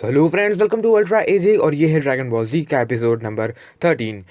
Hello friends, welcome to ultra AJ और ये है ड्रैगन बॉल जी का एपिसोड नंबर 13।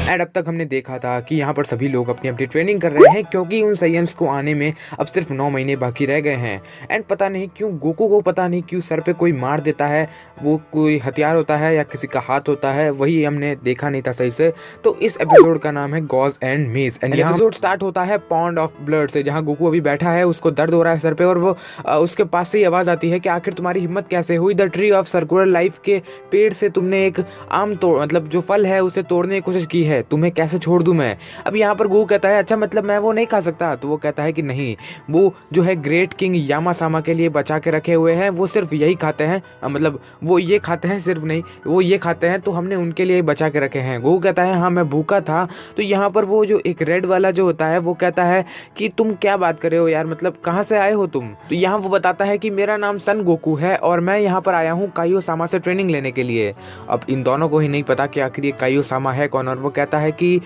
एंड अब तक हमने देखा था कि यहाँ पर सभी लोग अपनी अपनी ट्रेनिंग कर रहे हैं क्योंकि उन साइंस को आने में अब सिर्फ 9 महीने बाकी रह गए हैं। एंड पता नहीं क्यों गोकू को पता नहीं क्यों सर पे कोई मार देता है, वो कोई हथियार होता है या किसी का हाथ होता है, वही हमने देखा नहीं था सही से। तो इस एपिसोड का नाम है gauze and maze and episode start होता है पॉन्ड ऑफ ब्लड से, जहाँ गोकू अभी बैठा है, उसको दर्द हो रहा है सर पे और वो उसके पास से ही आवाज आती है कि आखिर तुम्हारी हिम्मत कैसे हुई, the tree of circular life के पेड़ से तुमने एक आम तोड़ मतलब जो फल है उसे तोड़ने की कोशिश की है, तुम्हें कैसे छोड़ दूं मैं। अब यहाँ पर गोकू कहता है अच्छा मतलब मैं वो नहीं खा सकता, तो वो कहता है कि नहीं, वो जो है ग्रेट किंग यामासामा के लिए बचा के रखे हुए हैं, वो सिर्फ यही खाते हैं, मतलब वो ये खाते हैं, सिर्फ नहीं वो ये खाते हैं, तो हमने उनके लिए बचा के रखे हैं। गोकू कहता है हाँ मैं भूखा था। तो यहाँ पर वो जो एक रेड वाला जो होता है वो कहता है कि तुम क्या बात कर रहे हो यार, मतलब कहाँ से आए हो तुम। तो यहाँ वो बताता है कि मेरा नाम सन गोकू है और मैं यहाँ पर आया हूँ काइयोसामा से ट्रेनिंग लेने के लिए। अब इन दोनों को ही नहीं पता कि आखिर ये काइयोसामा है कौन, और वो कहता है कि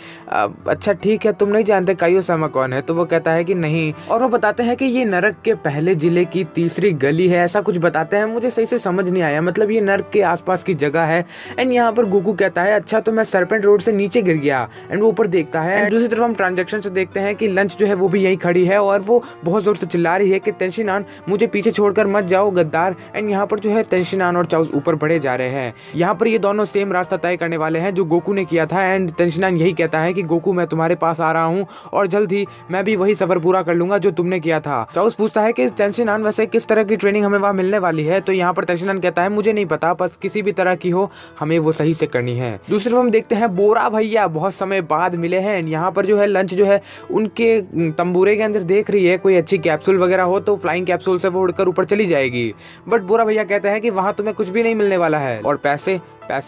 अच्छा ठीक है तुम नहीं जानते काइयोसामा कौन है, तो वो कहता है कि नहीं, और वो बताते हैं कि ये नरक के पहले जिले की तीसरी गली है, ऐसा कुछ बताते हैं, मुझे सही से समझ नहीं आया, मतलब ये नरक के आसपास की जगह है। एंड यहाँ पर गोकू कहता है अच्छा तो मैं सरपेंट रोड से नीचे गिर गया, एंड वो ऊपर देखता है। एंड दूसरी तरफ हम ट्रांजैक्शन से देखते हैं कि लंच जो है वो भी यहीं खड़ी है और वो बहुत जोर से चिल्ला रही है कि तेंशिनान मुझे पीछे छोड़कर मत जाओ गद्दार। एंड यहाँ पर जो है तेंशिनान और चाउस ऊपर बढ़े जा रहे हैं। यहाँ पर ये दोनों सेम रास्ता तय करने वाले हैं जो गोकू ने किया था। एंड तेंशिनान यही कहता है कि गोकू मैं तुम्हारे पास आ रहा हूँ और जल्द ही मैं भी वही सफर पूरा कर लूंगा जो तुमने किया था। चाउस पूछता है कि तेंशिनान वैसे किस तरह की ट्रेनिंग हमें वहाँ मिलने वाली है, तो यहाँ पर तेंशिनान कहता है मुझे नहीं पता, बस किसी भी तरह की हो हमें वो सही से करनी है। दूसरी तरफ हम देखते हैं बोरा भैया बहुत समय बाद मिले हैं। यहाँ पर जो है लंच जो है उनके तंबूरे के अंदर देख रही है कोई अच्छी कैप्सूल वगैरह हो तो फ्लाइंग कैप्सूल से वो उड़कर ऊपर चली जाएगी, बट बोरा भैया कहते हैं कि वहां तुम्हें कुछ भी नहीं मिलने वाला है और पैसे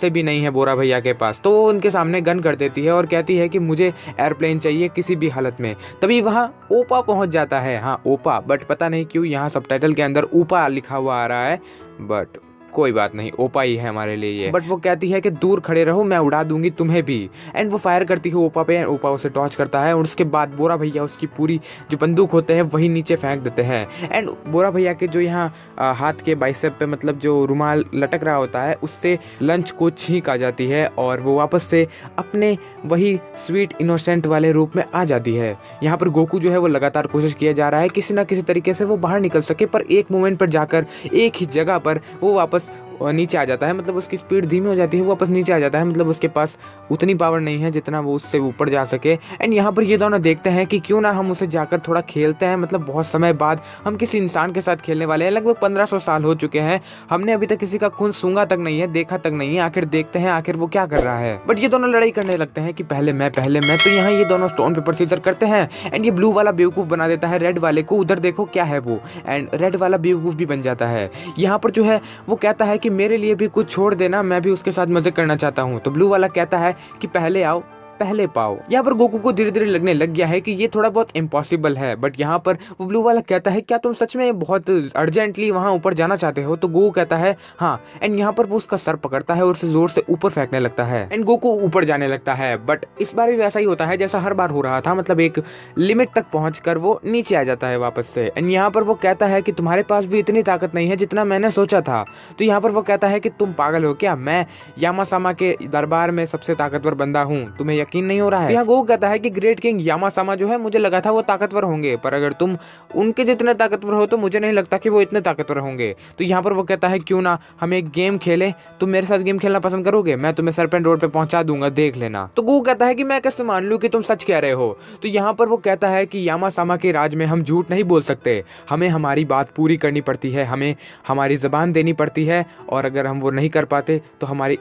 भी नहीं है बोरा भैया के पास। तो वो उनके सामने गन कर देती है और कहती है कि मुझे एयरप्लेन चाहिए किसी भी हालत में। तभी वहाँ ओपा पहुंच जाता है, हाँ ओपा, बट पता नहीं क्यों यहाँ सबटाइटल के अंदर ऊपा लिखा हुआ आ रहा है, बट कोई बात नहीं, ओपा ही है हमारे लिए ये। बट वो कहती है कि दूर खड़े रहो मैं उड़ा दूंगी तुम्हें भी। एंड वो फायर करती है ओपा पे, ओपा उसे डॉच करता है और उसके बाद बोरा भैया उसकी पूरी जो बंदूक होते हैं वही नीचे फेंक देते हैं। एंड बोरा भैया के जो यहाँ हाथ के बाइसेप पे मतलब जो रुमाल लटक रहा होता है उससे लंच को छींक आ जाती है और वो वापस से अपने वही स्वीट इनोसेंट वाले रूप में आ जाती है। यहाँ पर गोकू जो है वो लगातार कोशिश किया जा रहा है किसी ना किसी तरीके से वो बाहर निकल सके, पर एक मोमेंट पर जाकर एक ही जगह पर वो वापस नीचे आ जाता है, मतलब उसकी स्पीड धीमी हो जाती है, वो वापस नीचे आ जाता है, मतलब उसके पास उतनी पावर नहीं है जितना वो उससे ऊपर जा सके। एंड यहाँ पर ये दोनों देखते हैं कि क्यों ना हम उसे जाकर थोड़ा खेलते हैं, मतलब बहुत समय बाद हम किसी इंसान के साथ खेलने वाले हैं, लगभग 1500 साल हो चुके हैं, हमने अभी तक किसी का खून सूंघा तक नहीं है, देखा तक नहीं है, आखिर देखते हैं आखिर वो क्या कर रहा है। बट ये दोनों लड़ाई करने लगते हैं कि पहले मैं तो यहाँ ये दोनों स्टोन पेपर सीजर करते हैं। एंड ये ब्लू वाला बेवकूफ बना देता है रेड वाले को, उधर देखो क्या है वो, एंड रेड वाला बेवकूफ भी बन जाता है। यहाँ पर जो है वो कहता है कि मेरे लिए भी कुछ छोड़ देना, मैं भी उसके साथ मजे करना चाहता हूँ। तो ब्लू वाला कहता है कि पहले आओ पहले पाओ। यहाँ पर गोकू को धीरे धीरे लगने लग गया है कि ये थोड़ा बहुत इम्पॉसिबल है, बट यहाँ पर वो ब्लू वाला कहता है क्या तुम सच में बहुत अर्जेंटली वहां ऊपर जाना चाहते हो, तो गोकू कहता है हाँ। एंड यहाँ पर वो उसका सर पकड़ता है और उसे जोर से ऊपर फेंकने लगता है एंड गोकू ऊपर जाने लगता है। बट इस बार भी वैसा ही होता है जैसा हर बार हो रहा था, मतलब एक लिमिट तक पहुंचकर वो नीचे आ जाता है वापस से। एंड यहाँ पर वो कहता है कि तुम्हारे पास भी इतनी ताकत नहीं है जितना मैंने सोचा था। तो यहाँ पर वो कहता है कि तुम पागल हो क्या, मैं यामासामा के दरबार में सबसे ताकतवर बंदा हूँ, तुम्हें यकीन नहीं हो रहा है। यहाँ गोकू कहता है कि ग्रेट किंग यामासामा जो है मुझे लगा था वो ताकतवर होंगे, पर अगर तुम उनके जितने ताकतवर हो तो मुझे नहीं लगता कि वो इतने ताकतवर होंगे। तो यहाँ पर वो कहता है क्यों ना हम एक गेम खेले, तुम मेरे साथ गेम खेलना पसंद करोगे, मैं तुम्हें सरपेंट रोड पे पहुंचा दूंगा, देख लेना। तो गोकू कहता है कि मैं कैसे मान लूं कि तुम सच कह रहे हो। तो यहाँ पर वो कहता है कि यामासामा के राज में हम झूठ नहीं बोल सकते, हमें हमारी बात पूरी करनी पड़ती है, हमें हमारी जबान देनी पड़ती है, और अगर हम वो नहीं कर पाते तो हमारी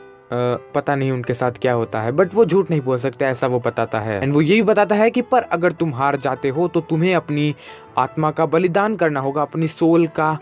पता नहीं उनके साथ क्या होता है, बट वो झूठ नहीं बोल सकते ऐसा वो बताता है। एंड वो यही बताता है कि पर अगर तुम हार जाते हो तो तुम्हें अपनी आत्मा का बलिदान करना होगा, अपनी सोल का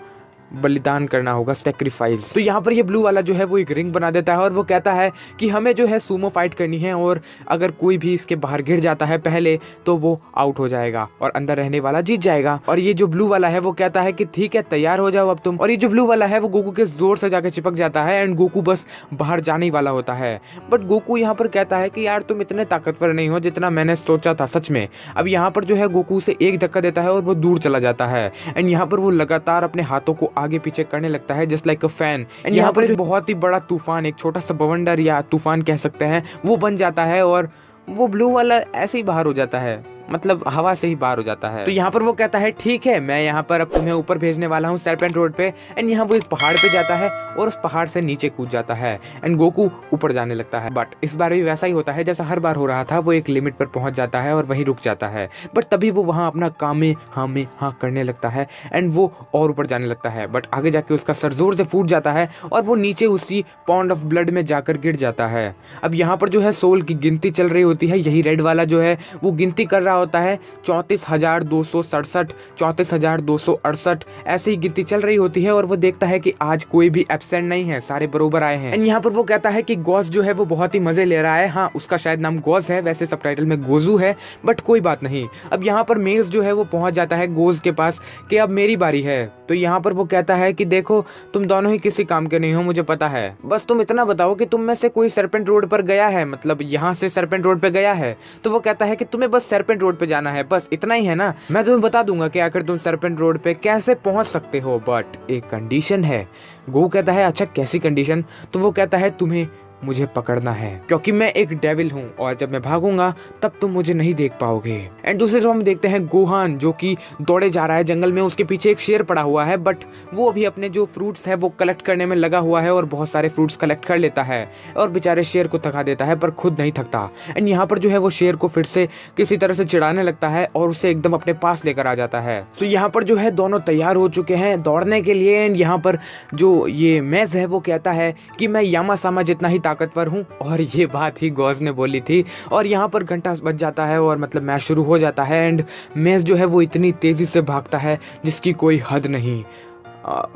बलिदान करना होगा, सेक्रीफाइस। तो यहाँ पर ये ब्लू वाला जो है वो एक रिंग बना देता है और वो कहता है कि हमें जो है सूमो फाइट करनी है और अगर कोई भी इसके बाहर गिर जाता है पहले तो वो आउट हो जाएगा और अंदर रहने वाला जीत जाएगा। और ये जो ब्लू वाला है वो कहता है कि ठीक है, तैयार हो जाओ अब तुम। और ये जो ब्लू वाला है वो गोकू के जोर से जाकर चिपक जाता है एंड गोकू बस बाहर जाने ही वाला होता है। बट गोकू यहाँ पर कहता है कि यार तुम इतने ताकतवर नहीं हो जितना मैंने सोचा था सच में। अब यहाँ पर जो है गोकू से एक धक्का देता है और वो दूर चला जाता है एंड यहाँ पर वो लगातार अपने हाथों को आगे पीछे करने लगता है just like a fan. And यहाँ पर जो बहुत ही बड़ा तूफान, एक छोटा सा बवंडर या तूफान कह सकते हैं, वो बन जाता है और वो ब्लू वाला ऐसे ही बाहर हो जाता है, मतलब हवा से ही बाहर हो जाता है। तो यहाँ पर वो कहता है ठीक है, मैं यहाँ पर अब तुम्हें ऊपर भेजने वाला हूँ सरपेंट रोड पे। एंड यहाँ वो एक पहाड़ पे जाता है और उस पहाड़ से नीचे कूद जाता है एंड गोकू ऊपर जाने लगता है। बट इस बार भी वैसा ही होता है जैसा हर बार हो रहा था, वो एक लिमिट पर पहुंच जाता है और वहीं रुक जाता है। बट तभी वो वहाँ अपना कामे हाँ करने लगता है एंड वो और ऊपर जाने लगता है। बट आगे जाके उसका सर जोर से फूट जाता है और वो नीचे उसी पॉन्ड ऑफ ब्लड में जाकर गिर जाता है। अब यहाँ पर जो है सोल की गिनती चल रही होती है, यही रेड वाला जो है वो गिनती कर रहा होता है 34,267, 34,268 ऐसे ही गिनती चल रही होती है और वो देखता है कि आज कोई भी एब्सेंट नहीं है, सारे बरोबर आए हैं। एंड यहाँ पर वो कहता है कि गॉस जो है वो बहुत ही मजे ले रहा है। हाँ, उसका शायद नाम गॉस है, वैसे सबटाइटल में गोजू है, बट कोई बात नहीं। अब यहाँ पर मेज जो है वो पहुंच जाता है गोज के पास कि अब मेरी बारी है। तो यहाँ पर वो कहता है कि देखो तुम दोनों ही किसी काम के नहीं हो, मुझे पता है, बस तुम इतना बताओ कि तुम में से कोई सरपेंट रोड पर गया है, मतलब यहाँ से सरपेंट रोड पे गया है। तो वो कहता है कि तुम्हें बस सरपेंट रोड पे जाना है, बस इतना ही है ना, मैं तुम्हें बता दूंगा कि आखिर तुम सरपेंट रोड पे कैसे पहुंच सकते हो, बट एक कंडीशन है। गो कहता है अच्छा कैसी कंडीशन? तो वो कहता है तुम्हें मुझे पकड़ना है क्योंकि मैं एक डेविल हूँ और जब मैं भागूंगा तब तुम मुझे नहीं देख पाओगे। एंड दूसरी तरफ हम देखते हैं गोहान जो कि दौड़े जा रहा है जंगल में, उसके पीछे एक शेर पड़ा हुआ है बट वो अभी अपने जो फ्रूट्स है वो कलेक्ट करने में लगा हुआ है और बहुत सारे फ्रूट्स कलेक्ट कर लेता है और बेचारे शेर को थका देता है पर खुद नहीं थकता। एंड यहाँ पर जो है वो शेर को फिर से किसी तरह से चिढ़ाने लगता है और उसे एकदम अपने पास लेकर आ जाता है। तो यहाँ पर जो है दोनों तैयार हो चुके हैं दौड़ने के लिए। एंड यहाँ पर जो ये मेज है वो कहता है कि मैं यामासामा जितना ही ताकतवर हूँ, और ये बात ही गॉस ने बोली थी। और यहाँ पर घंटा बज जाता है और मतलब मैच शुरू हो जाता है एंड मेज जो है वो इतनी तेजी से भागता है जिसकी कोई हद नहीं।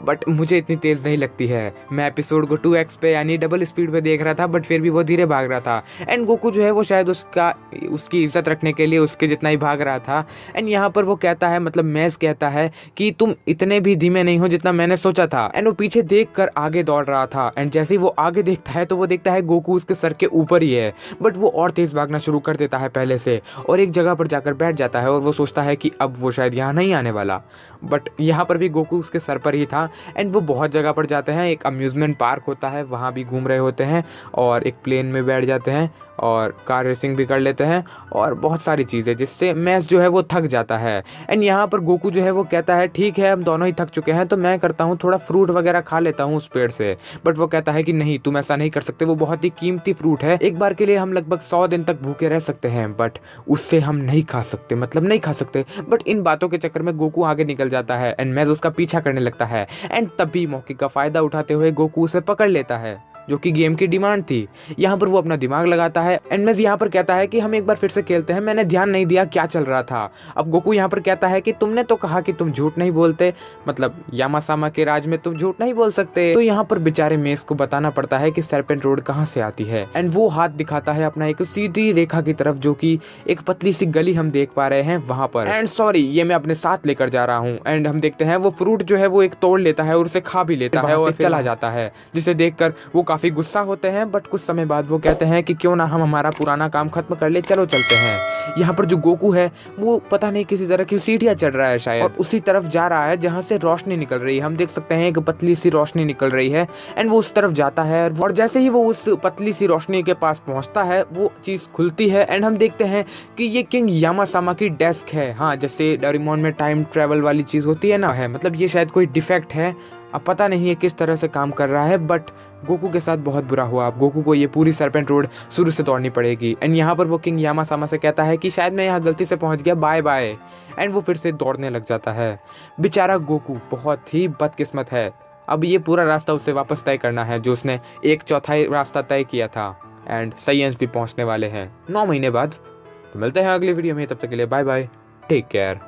बट मुझे इतनी तेज़ नहीं लगती है, मैं एपिसोड को 2x पे यानी डबल स्पीड पे देख रहा था बट फिर भी वो धीरे भाग रहा था। एंड गोकू जो है वो शायद उसकी इज्जत रखने के लिए उसके जितना ही भाग रहा था। एंड यहाँ पर वो कहता है, मतलब मेज कहता है कि तुम इतने भी धीमे नहीं हो जितना मैंने सोचा था। एंड वो पीछे देख कर आगे दौड़ रहा था एंड जैसे ही वो आगे देखता है तो वो देखता है गोकू उसके सर के ऊपर ही है, बट वो और तेज़ भागना शुरू कर देता है पहले से और एक जगह पर जाकर बैठ जाता है और वो सोचता है कि अब वो शायद यहाँ नहीं आने वाला। बट यहाँ पर भी गोकू उसके सर पर ही था। एंड वो बहुत जगह पर जाते हैं, एक अम्यूज़मेंट पार्क होता है वहाँ भी घूम रहे होते हैं और एक प्लेन में बैठ जाते हैं और कार रेसिंग भी कर लेते हैं और बहुत सारी चीज़ें जिससे मैच जो है वो थक जाता है। एंड यहाँ पर गोकू जो है वो कहता है ठीक है हम दोनों ही थक चुके हैं तो मैं करता हूँ थोड़ा फ्रूट वगैरह खा लेता हूँ उस पेड़ से। बट वो कहता है कि नहीं तुम ऐसा नहीं कर सकते, वो बहुत ही कीमती फ्रूट है, एक बार के लिए हम लगभग 100 दिन तक भूखे रह सकते हैं बट उससे हम नहीं खा सकते, मतलब नहीं खा सकते। बट इन बातों के चक्कर में गोकू आगे निकल जाता है एंड मैज उसका पीछा करने लगता है। एंड तभी मौके का फायदा उठाते हुए गोकू उसे पकड़ लेता है जो कि गेम की डिमांड थी। यहाँ पर वो अपना दिमाग लगाता है एंड मेज यहाँ पर कहता है कि हम एक बार फिर से खेलते हैं, मैंने ध्यान नहीं दिया क्या चल रहा था। अब गोकू यहाँ पर कहता है कि तुमने तो कहा कि तुम झूठ नहीं बोलते, मतलब यामासामा के राज में तुम झूठ नहीं बोल सकते। तो यहाँ पर बेचारे मेज को बताना पड़ता है कि सरपेंट रोड कहाँ से आती है। एंड वो हाथ दिखाता है अपना एक सीधी रेखा की तरफ जो कि एक पतली सी गली हम देख पा रहे हैं वहां पर। एंड सॉरी ये मैं अपने साथ लेकर जा रहा हूँ। एंड हम देखते हैं वो फ्रूट जो है वो एक तोड़ लेता है और उसे खा भी लेता है और चला जाता है, जिसे देखकर वो काफी गुस्सा होते हैं। बट कुछ समय बाद वो कहते हैं कि क्यों ना हम हमारा पुराना काम खत्म कर ले, चलो चलते हैं। यहाँ पर जो गोकू है वो पता नहीं किसी तरह की सीढ़ियां चढ़ रहा है शायद और उसी तरफ जा रहा है जहाँ से रोशनी निकल रही है। हम देख सकते हैं एक पतली सी रोशनी निकल रही है एंड वो उस तरफ जाता है और जैसे ही वो उस पतली सी रोशनी के पास पहुंचता है वो चीज खुलती है एंड हम देखते हैं कि ये किंग यामासामा की डेस्क है। हाँ, जैसे डोरेमोन में टाइम ट्रेवल वाली चीज होती है ना, है मतलब ये शायद कोई डिफेक्ट है, अब पता नहीं है किस तरह से काम कर रहा है। बट गोकू के साथ बहुत बुरा हुआ, अब गोकू को ये पूरी सरपेंट रोड शुरू से दौड़नी पड़ेगी। एंड यहाँ पर वो किंग यामासामा से कहता है कि शायद मैं यहाँ गलती से पहुँच गया, बाय बाय। एंड वो फिर से दौड़ने लग जाता है। बेचारा गोकू बहुत ही बदकिस्मत है, अब ये पूरा रास्ता उसे वापस तय करना है जो उसने 1/4 रास्ता तय किया था। एंड साइंस भी पहुँचने वाले हैं 9 महीने बाद। तो मिलते हैं अगली वीडियो में, तब तक के लिए बाय बाय, टेक केयर।